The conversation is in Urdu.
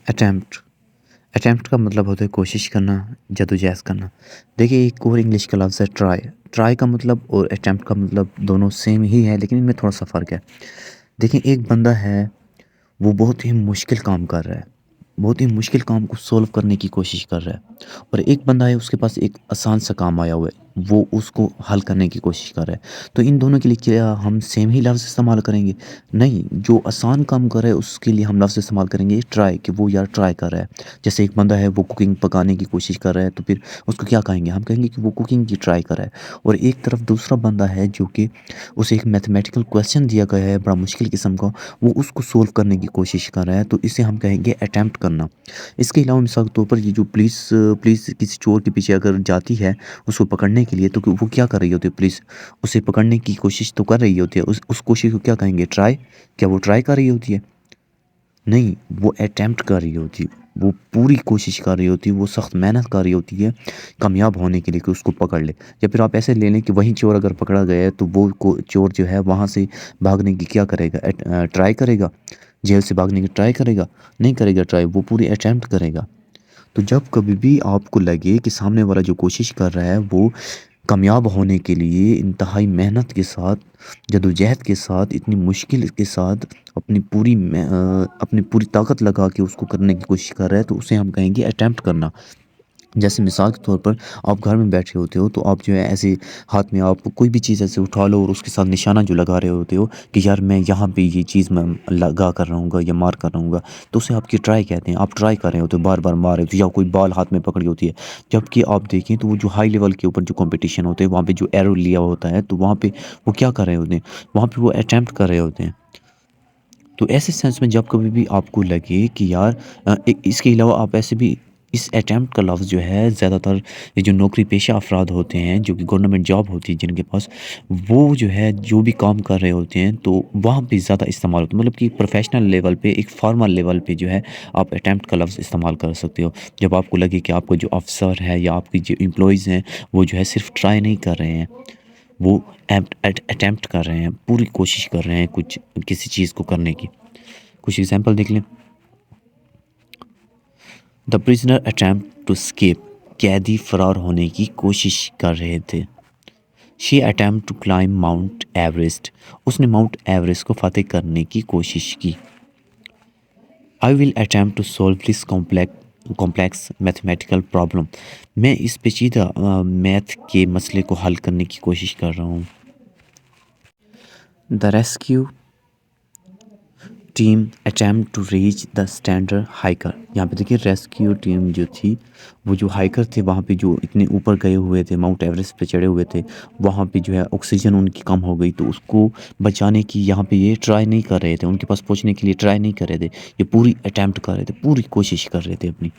اٹیمپٹ اٹیمپٹ کا مطلب ہوتا ہے کوشش کرنا، جدوجہد کرنا۔ دیکھیے ایک اور انگلش کا لفظ ہے ٹرائی۔ ٹرائی کا مطلب اور اٹیمپٹ کا مطلب دونوں سیم ہی ہے، لیکن ان میں تھوڑا سا فرق ہے۔ دیکھیں ایک بندہ ہے، وہ بہت ہی مشکل کام کر رہا ہے، بہت ہی مشکل کام کو سولو کرنے کی کوشش کر رہا ہے، اور ایک بندہ ہے اس کے پاس ایک آسان سا کام آیا ہوا ہے، وہ اس کو حل کرنے کی کوشش کر رہا ہے۔ تو ان دونوں کے لیے کیا ہم سیم ہی لفظ استعمال کریں گے؟ نہیں، جو آسان کام کر رہا ہے اس کے لیے ہم لفظ استعمال کریں گے ٹرائی، کہ وہ یار ٹرائی کر رہا ہے۔ جیسے ایک بندہ ہے وہ کوکنگ پکانے کی کوشش کر رہا ہے، تو پھر اس کو کیا کہیں گے؟ ہم کہیں گے کہ وہ کوکنگ کی ٹرائی کر رہا ہے۔ اور ایک طرف دوسرا بندہ ہے جو کہ اسے ایک میتھمیٹیکل کویسچن دیا گیا ہے بڑا مشکل قسم کا، وہ اس کو سولو کرنے کی کوشش کر رہا ہے، تو اسے ہم کہیں گے اٹیمپٹ کرنا۔ اس کے علاوہ مثال کے طور پر یہ جو پولیس کسی چور کے پیچھے اگر جاتی ہے اس کو پکڑنے کے لیے، تو وہ کیا کر رہی ہوتی ہے؟ پولیس اسے پکڑنے کی کوشش تو کر رہی ہوتی ہے، اس کوشش کو کیا کہیں گے؟ ٹرائی۔ کیا وہ ٹرائی کر رہی ہوتی ہے؟ نہیں، وہ اٹیمپٹ کر رہی ہوتی ہے، وہ پوری کوشش کر رہی ہوتی ہے، وہ سخت محنت کر رہی ہوتی ہے کامیاب ہونے کے لیے کہ اس کو پکڑ لے۔ یا پھر آپ ایسے لے لیں کہ وہیں چور اگر پکڑا گیا ہے تو وہ چور جو ہے وہاں سے بھاگنے کی کیا کرے گا؟ ٹرائی کرے گا؟ جیل سے بھاگنے کی ٹرائی کرے گا؟ نہیں کرے گا ٹرائی، وہ پوری اٹیمپٹ کرے گا۔ تو جب کبھی بھی آپ کو لگے کہ سامنے والا جو کوشش کر رہا ہے وہ کامیاب ہونے کے لیے انتہائی محنت کے ساتھ، جدوجہد کے ساتھ، اتنی مشکل کے ساتھ اپنی پوری طاقت لگا کے اس کو کرنے کی کوشش کر رہا ہے، تو اسے ہم کہیں گے اٹیمپٹ کرنا۔ جیسے مثال کے طور پر آپ گھر میں بیٹھے ہوتے ہو، تو آپ جو ہے ایسے ہاتھ میں آپ کوئی بھی چیز ایسے اٹھا لو اور اس کے ساتھ نشانہ جو لگا رہے ہوتے ہو کہ یار میں یہاں پہ یہ چیز میں لگا کر رہوں گا یا مار کر رہوں گا، تو اسے آپ کی ٹرائی کہتے ہیں۔ آپ ٹرائی کر رہے ہوتے ہو، بار بار مار رہے ہوتے ہو، یا کوئی بال ہاتھ میں پکڑی ہوتی ہے۔ جبکہ آپ دیکھیں تو وہ جو ہائی لیول کے اوپر جو کمپٹیشن ہوتے ہیں وہاں پہ جو ایرو لیا ہوتا ہے، تو وہاں پہ وہ کیا کر رہے ہوتے ہیں؟ وہاں پہ وہ اٹیمپٹ کر رہے ہوتے ہیں۔ تو ایسے سینس میں جب کبھی بھی آپ کو لگے کہ یار اس کے علاوہ آپ ایسے بھی اس اٹیمپٹ کا لفظ جو ہے زیادہ تر یہ جو نوکری پیشہ افراد ہوتے ہیں جو کہ گورنمنٹ جاب ہوتی ہے جن کے پاس، وہ جو ہے جو بھی کام کر رہے ہوتے ہیں تو وہاں پہ زیادہ استعمال ہوتا ہے۔ مطلب کہ پروفیشنل لیول پہ، ایک فارمل لیول پہ جو ہے آپ اٹیمپٹ کا لفظ استعمال کر سکتے ہو، جب آپ کو لگے کہ آپ کا جو افسر ہے یا آپ کی جو امپلائیز ہیں وہ جو ہے صرف ٹرائی نہیں کر رہے ہیں، وہ اٹیمپٹ کر رہے ہیں، پوری کوشش کر رہے ہیں کسی چیز کو کرنے کی۔ کچھ ایگزامپل دیکھ لیں۔ The prisoner attempt to escape, قیدی فرار ہونے کی کوشش کر رہے تھے۔ She attempt to climb Mount Everest, اس نے ماؤنٹ ایوریسٹ کو فتح کرنے کی کوشش کی۔ I will attempt to solve this complex mathematical problem, میں اس پیچیدہ میتھ کے مسئلے کو حل کرنے کی کوشش کر رہا ہوں۔ The rescue team attempt to reach the standard hiker, یہاں پہ دیکھیے ریسکیو ٹیم جو تھی، وہ جو ہائیکر تھے وہاں پہ جو اتنے اوپر گئے ہوئے تھے، ماؤنٹ ایوریسٹ پہ چڑھے ہوئے تھے، وہاں پہ جو ہے آکسیجن ان کی کم ہو گئی، تو اس کو بچانے کی یہاں پہ یہ ٹرائی نہیں کر رہے تھے، ان کے پاس پہنچنے کے لیے ٹرائی نہیں کر رہے تھے، یہ پوری اٹیمپٹ کر رہے تھے، پوری کوشش کر رہے تھے اپنی۔